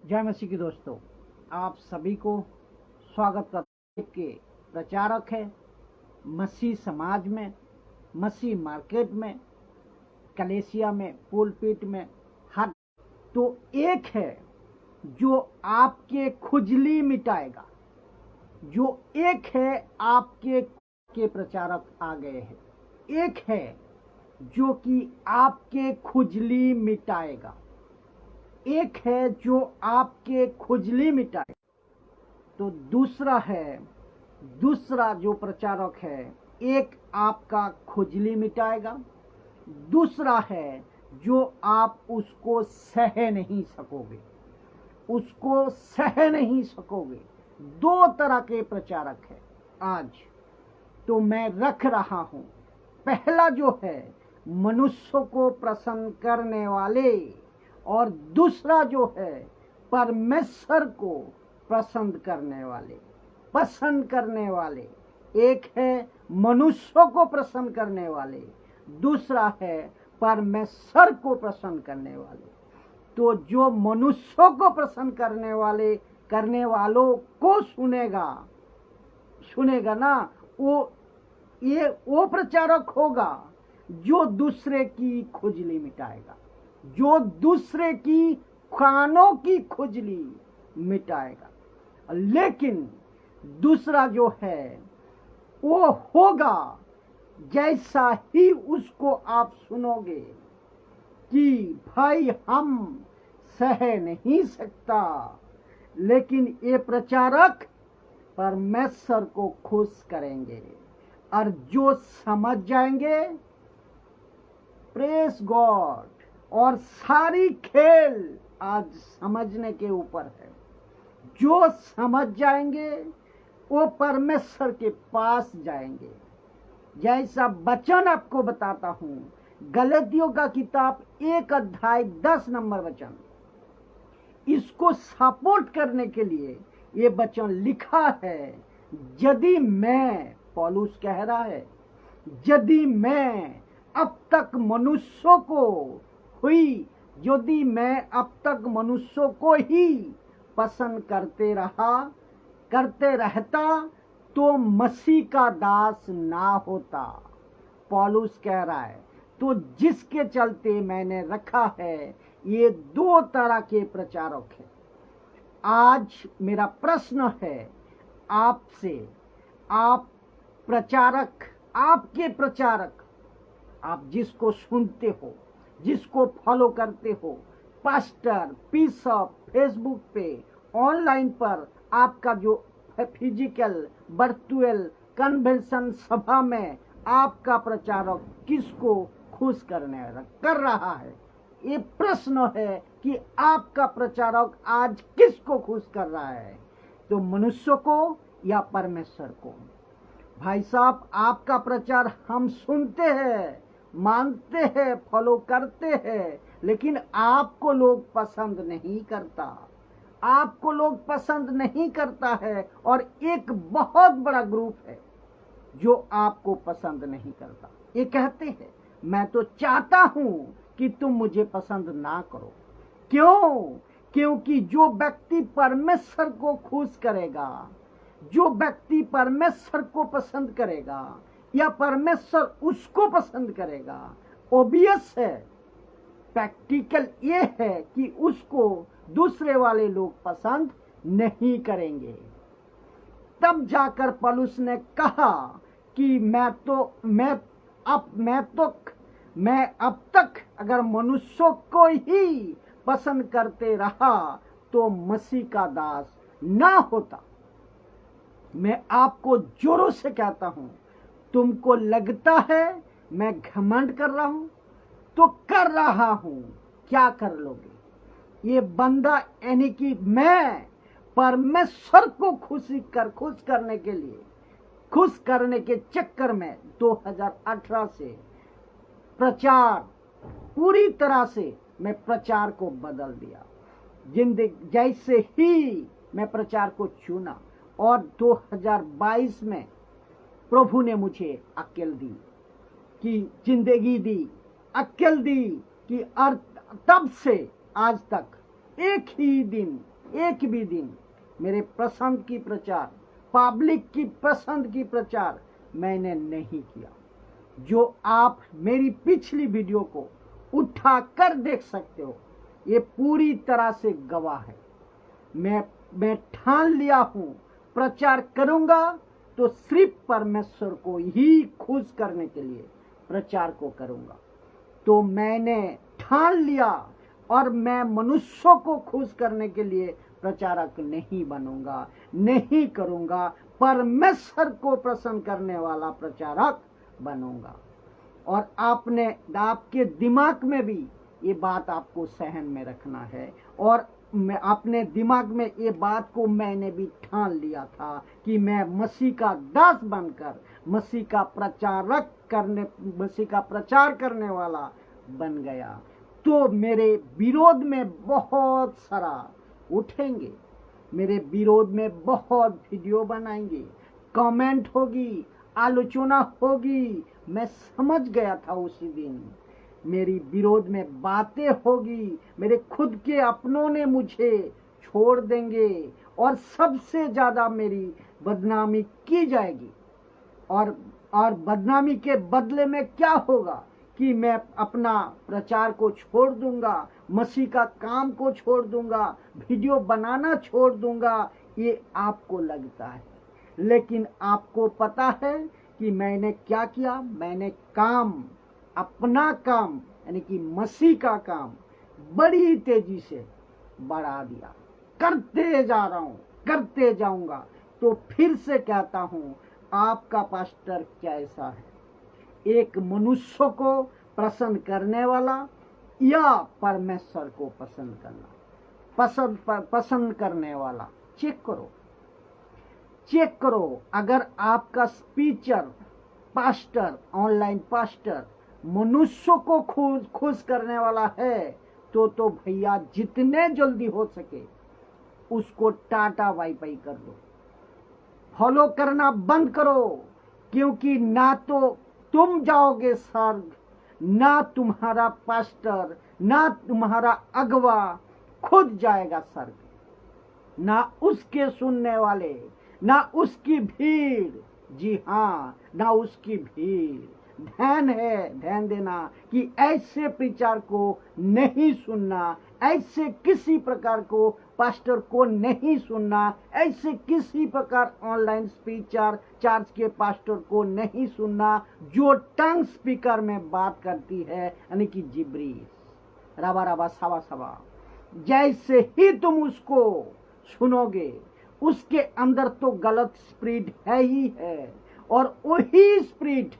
जय मसीह की दोस्तों, आप सभी को स्वागत करते के प्रचारक है मसीह समाज में, मसीह मार्केट में, कलेसिया में, पुलपिट में, हर तो एक है जो आपके खुजली मिटाएगा। जो एक है आपके के प्रचारक आ गए हैं। एक है जो कि आपके खुजली मिटाएगा। एक है जो आपके खुजली मिटाए। तो दूसरा जो प्रचारक है, एक आपका खुजली मिटाएगा, दूसरा है जो आप उसको सह नहीं सकोगे। दो तरह के प्रचारक है आज तो मैं रख रहा हूं। पहला जो है मनुष्य को प्रसन्न करने वाले, और दूसरा जो है परमेश्वर को पसंद करने वाले। एक है मनुष्यों को प्रसन्न करने वाले, दूसरा है परमेश्वर को प्रसन्न करने वाले। तो जो मनुष्यों को प्रसन्न करने वालों को सुनेगा ना, वो प्रचारक होगा जो दूसरे की खुजली मिटाएगा, जो दूसरे की कानों की खुजली मिटाएगा। लेकिन दूसरा जो है वो होगा जैसा ही उसको आप सुनोगे कि भाई हम सह नहीं सकता, लेकिन ये प्रचारक परमेश्वर को खुश करेंगे। और जो समझ जाएंगे, प्रेज गॉड। और सारी खेल आज समझने के ऊपर है। जो समझ जाएंगे वो परमेश्वर के पास जाएंगे। जैसा वचन आपको बताता हूं, गलतियों का किताब 1 अध्याय 10 नंबर वचन, इसको सपोर्ट करने के लिए ये वचन लिखा है। यदि मैं, पौलुस कह रहा है, यदि मैं अब तक मनुष्यों को ही पसंद करते रहता तो मसीह का दास ना होता। पौलुस कह रहा है। तो जिसके चलते मैंने रखा है, ये दो तरह के प्रचारक हैं। आज मेरा प्रश्न है आपसे, आपके प्रचारक, आप जिसको सुनते हो, जिसको फॉलो करते हो, पास्टर, बिशप, फेसबुक पे, ऑनलाइन पर, आपका जो फिजिकल वर्चुअल कन्वेंशन सभा में आपका प्रचारक किसको खुश कर रहा है। ये प्रश्न है कि आपका प्रचारक आज किसको खुश कर रहा है, तो मनुष्य को या परमेश्वर को। भाई साहब, आपका प्रचार हम सुनते हैं, मानते हैं, फॉलो करते हैं, लेकिन आपको लोग पसंद नहीं करता है। और एक बहुत बड़ा ग्रुप है जो आपको पसंद नहीं करता। ये कहते हैं मैं तो चाहता हूं कि तुम मुझे पसंद ना करो। क्यों? क्योंकि जो व्यक्ति परमेश्वर को खुश करेगा, जो व्यक्ति परमेश्वर को पसंद करेगा या परमेश्वर उसको पसंद करेगा, ओबियस है, प्रैक्टिकल ये है कि उसको दूसरे वाले लोग पसंद नहीं करेंगे। तब जाकर पौलुस ने कहा कि मैं अब तक अगर मनुष्यों को ही पसंद करते रहा तो मसीह का दास ना होता। मैं आपको जोरों से कहता हूं, तुमको लगता है मैं घमंड कर रहा हूं तो कर रहा हूं, क्या कर लोगे? ये बंदा, यानी कि मैं परमेश्वर को खुश करने के चक्कर में 2018 से प्रचार पूरी तरह से मैं प्रचार को बदल दिया। जिंदगी जैसे ही मैं प्रचार को चुना और 2022 में प्रभु ने मुझे अक्ल दी, कि जिंदगी दी, अक्ल दी कि तब से आज तक एक ही दिन एक भी दिन मेरे पसंद की प्रचार, पब्लिक की पसंद की प्रचार मैंने नहीं किया। जो आप मेरी पिछली वीडियो को उठा कर देख सकते हो, ये पूरी तरह से गवाह है। मैं ठान लिया हूं, प्रचार करूंगा तो सिर्फ परमेश्वर को ही खुश करने के लिए प्रचार को करूंगा। तो मैंने ठान लिया और मैं मनुष्यों को खुश करने के लिए प्रचारक नहीं बनूंगा, नहीं करूंगा, परमेश्वर को प्रसन्न करने वाला प्रचारक बनूंगा। और आपके दिमाग में भी ये बात आपको सहन में रखना है। और मैं अपने दिमाग में ये बात को मैंने भी ठान लिया था कि मैं मसीह का दास बनकर मसीह का प्रचार करने वाला बन गया। तो मेरे विरोध में बहुत सारा उठेंगे, मेरे विरोध में बहुत वीडियो बनाएंगे, कमेंट होगी, आलोचना होगी। मैं समझ गया था उसी दिन मेरी विरोध में बातें होगी, मेरे खुद के अपनों ने मुझे छोड़ देंगे और सबसे ज्यादा मेरी बदनामी की जाएगी। और बदनामी के बदले में क्या होगा कि मैं अपना प्रचार को छोड़ दूंगा, मसीह का काम को छोड़ दूंगा, वीडियो बनाना छोड़ दूंगा। ये आपको लगता है, लेकिन आपको पता है कि मैंने क्या किया? मैंने अपना काम यानी कि मसीह का काम बड़ी तेजी से बढ़ा दिया, करते जा रहा हूं, करते जाऊंगा। तो फिर से कहता हूं, आपका पास्टर कैसा है? एक मनुष्य को प्रसन्न करने वाला या परमेश्वर को पसंद करने वाला? चेक करो। अगर आपका स्पीचर, पास्टर, ऑनलाइन पास्टर मनुष्य को खुश करने वाला है तो भैया जितने जल्दी हो सके उसको टाटा बाय बाय कर दो, फॉलो करना बंद करो। क्योंकि ना तो तुम जाओगे स्वर्ग, ना तुम्हारा पास्टर, ना तुम्हारा अगवा खुद जाएगा स्वर्ग, ना उसके सुनने वाले, ना उसकी भीड़। जी हाँ, ना उसकी भीड़। ध्यान देना कि ऐसे प्रचार को नहीं सुनना, ऐसे किसी प्रकार को पास्टर को नहीं सुनना, ऐसे किसी प्रकार ऑनलाइन स्पीचर चर्च के पास्टर को नहीं सुनना जो टंग स्पीकर में बात करती है, यानी कि जिब्रीश, रबा रबा सवा सवा। जैसे ही तुम उसको सुनोगे उसके अंदर तो गलत स्पिरिट है ही है, और वही स्पिरिट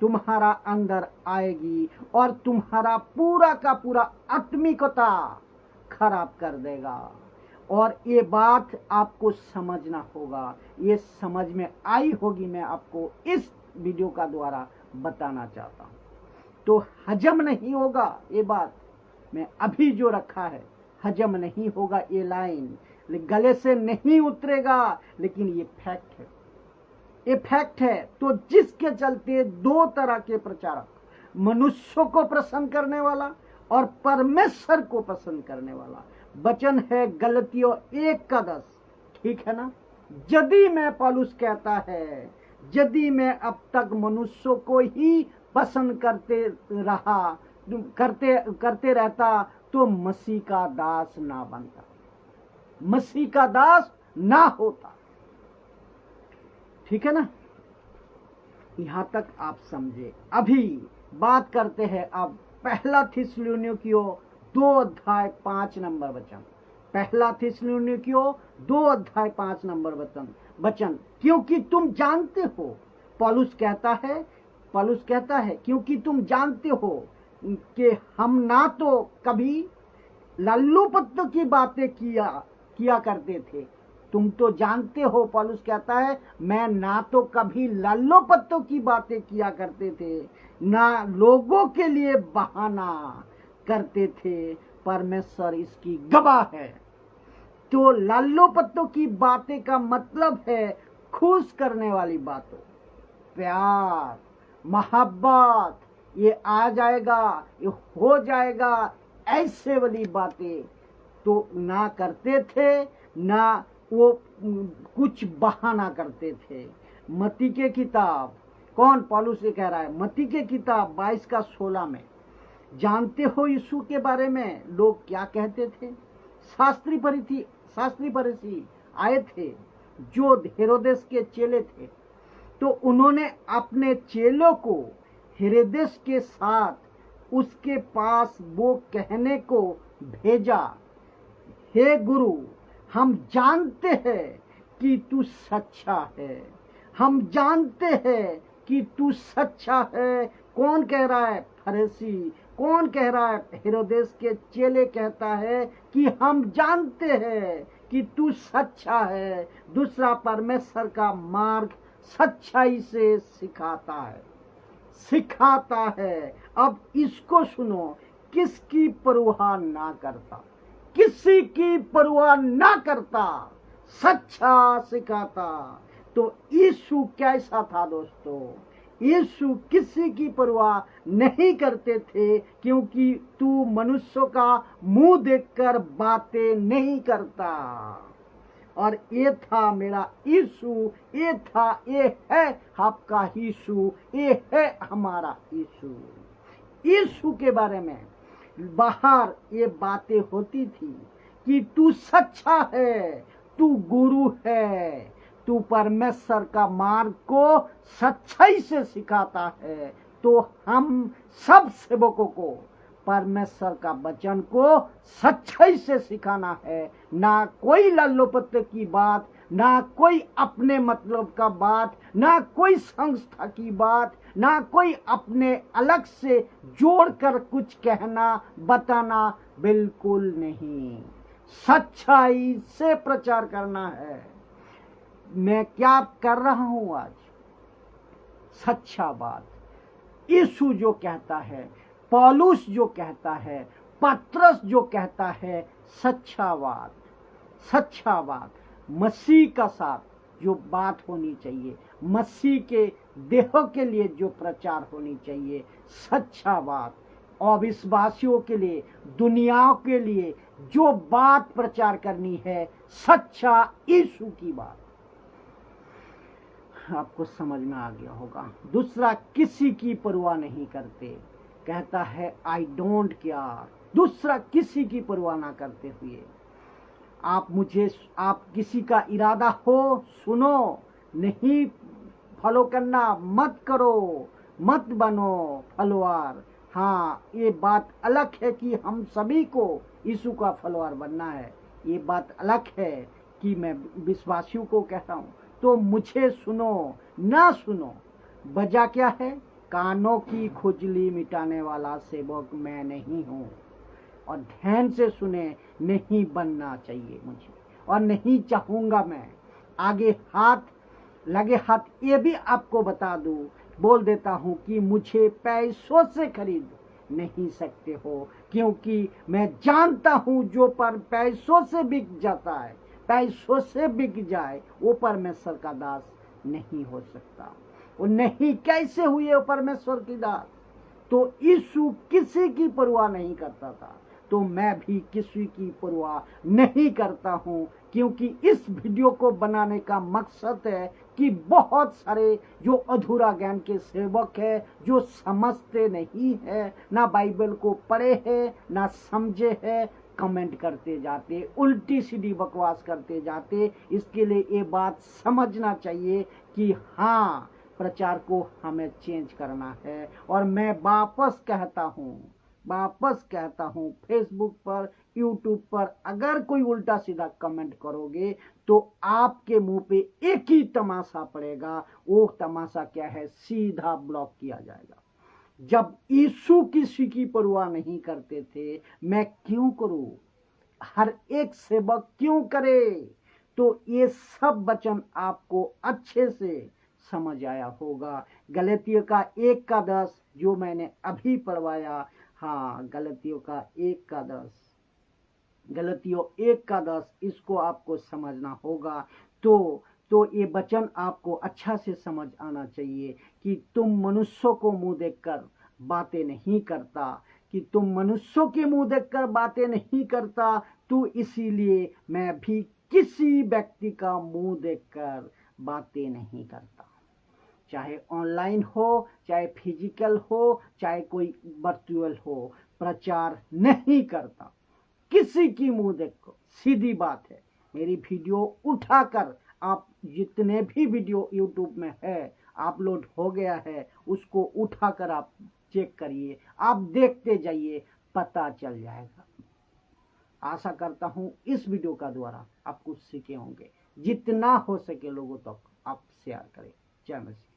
तुम्हारा अंदर आएगी और तुम्हारा पूरा का पूरा आत्मिकता खराब कर देगा। और ये बात आपको समझना होगा, ये समझ में आई होगी, मैं आपको इस वीडियो का द्वारा बताना चाहता हूं। तो हजम नहीं होगा ये बात, मैं अभी जो रखा है हजम नहीं होगा, ये लाइन गले से नहीं उतरेगा, लेकिन ये फैक्ट है, ये फैक्ट है। तो जिसके चलते दो तरह के प्रचारक, मनुष्यों को प्रसन्न करने वाला और परमेश्वर को पसंद करने वाला। वचन है गलतियों 1:10, ठीक है ना? यदि मैं पौलुस कहता है, यदि मैं अब तक मनुष्यों को ही पसंद करते रहता तो मसीह का दास ना बनता, मसीह का दास ना होता। ठीक है ना? यहां तक आप समझे। अभी बात करते हैं अब पहला थिस्सलुनीकियों 2:5 वचन। पहला थिस्सलुनीकियों 2:5 वचन। क्योंकि तुम जानते हो, पौलुस कहता है क्योंकि तुम जानते हो कि हम ना तो कभी लल्लूपत्तों की बातें किया करते थे। तुम तो जानते हो, पौलुस कहता है, मैं ना तो कभी लल्लो पत्तों की बातें किया करते थे, ना लोगों के लिए बहाना करते थे। परमेश्वर इसकी गवाह है। तो लल्लो पत्तों की बातें का मतलब है खुश करने वाली बातों, प्यार, मोहब्बत, ये आ जाएगा, ये हो जाएगा, ऐसे वाली बातें तो ना करते थे, ना वो कुछ बहाना करते थे। मत्ती के किताब, कौन पौलुस से कह रहा है, मत्ती के किताब 22 का 16 में, जानते हो यीशु के बारे में लोग क्या कहते थे? शास्त्री फरीसी आए थे जो हेरोदेस के चेले थे, तो उन्होंने अपने चेलों को हेरोदेस के साथ उसके पास वो कहने को भेजा, हे गुरु, हम जानते हैं कि तू सच्चा है, हम जानते हैं कि तू सच्चा है। कौन कह रहा है? फरीसी। कौन कह रहा है? हेरोदेस के चेले कहता है कि हम जानते हैं कि तू सच्चा है। दूसरा, परमेश्वर का मार्ग सच्चाई से सिखाता है। अब इसको सुनो, किसकी परवाह ना करता, किसी की परवाह ना करता, सच्चा सिखाता। तो यीशु कैसा था दोस्तों? यीशु किसी की परवाह नहीं करते थे, क्योंकि तू मनुष्यों का मुंह देखकर बातें नहीं करता। और ये था मेरा यीशु, ये है आपका यीशु, ये है हमारा यीशु। यीशु के बारे में बाहर ये बातें होती थी कि तू सच्चा है, तू गुरु है, तू परमेश्वर का मार्ग को सच्चाई से सिखाता है। तो हम सब सेवकों को परमेश्वर का वचन को सच्चाई से सिखाना है, ना कोई लल्लोपत्ते की बात, ना कोई अपने मतलब का बात, ना कोई संस्था की बात, ना कोई अपने अलग से जोड़कर कुछ कहना बताना, बिल्कुल नहीं। सच्चाई से प्रचार करना है। मैं क्या कर रहा हूं आज? सच्चा बात। यीशु जो कहता है, पौलुस जो कहता है, पत्रस जो कहता है, सच्चा बात, मसीह का साथ जो बात होनी चाहिए, मसीह के देह के लिए जो प्रचार होनी चाहिए, सच्चा बात। अविश्वासियों के लिए, दुनिया के लिए जो बात प्रचार करनी है, सच्चा यीशु की बात। आपको समझ में आ गया होगा। दूसरा, किसी की परवाह नहीं करते, कहता है आई डोंट केयर। दूसरा, किसी की परवाह ना करते हुए आप किसी का इरादा हो, सुनो, नहीं फॉलो करना, मत करो, मत बनो फॉलोअर। हाँ, ये बात अलग है कि हम सभी को यीशु का फॉलोअर बनना है। ये बात अलग है कि मैं विश्वासियों को कहता हूँ तो मुझे सुनो, ना सुनो, वजह क्या है? कानों की खुजली मिटाने वाला सेवक मैं नहीं हूँ। और ध्यान से सुने, नहीं बनना चाहिए मुझे, और नहीं चाहूंगा मैं। आगे लगे हाथ ये भी आपको बता दूं, बोल देता हूं कि मुझे पैसों से खरीद नहीं सकते हो, क्योंकि मैं जानता हूं जो पर पैसों से बिक जाता है, पैसों से बिक जाए, वो परमेश्वर का दास नहीं हो सकता। वो नहीं कैसे हुए वो परमेश्वर की दास? तो यीशु किसी की परवाह नहीं करता था, तो मैं भी किसी की परवाह नहीं करता हूं। क्योंकि इस वीडियो को बनाने का मकसद है कि बहुत सारे जो अधूरा ज्ञान के सेवक है, जो समझते नहीं है, ना बाइबल को पढ़े है, ना समझे है, कमेंट करते जाते, उल्टी सीधी बकवास करते जाते। इसके लिए ये बात समझना चाहिए कि हाँ, प्रचार को हमें चेंज करना है। और मैं वापस कहता हूँ, फेसबुक पर, यूट्यूब पर अगर कोई उल्टा सीधा कमेंट करोगे तो आपके मुंह पे एक ही तमाशा पड़ेगा। वो तमाशा क्या है? सीधा ब्लॉक किया जाएगा। जब यीशु किसी की परवाह नहीं करते थे, मैं क्यों करूं? हर एक सेवक क्यों करे? तो ये सब वचन आपको अच्छे से समझ आया होगा। गलतियों का 1:10 जो मैंने अभी पढ़वाया, हाँ, गलतियों 1:10, इसको आपको समझना होगा। तो ये वचन आपको अच्छा से समझ आना चाहिए कि तुम मनुष्यों को मुंह देखकर बातें नहीं करता, कि तुम मनुष्यों के मुंह देखकर बातें नहीं करता, तो इसीलिए मैं भी किसी व्यक्ति का मुंह देखकर बातें नहीं करता। चाहे ऑनलाइन हो, चाहे फिजिकल हो, चाहे कोई वर्चुअल हो, प्रचार नहीं करता किसी की मुंह देखो। सीधी बात है। मेरी वीडियो उठाकर आप जितने भी वीडियो यूट्यूब में है अपलोड हो गया है, उसको उठाकर आप चेक करिए, आप देखते जाइए, पता चल जाएगा। आशा करता हूं इस वीडियो का द्वारा आप कुछ सीखे होंगे। जितना हो सके लोगों तक आप शेयर करें। जय मसीह।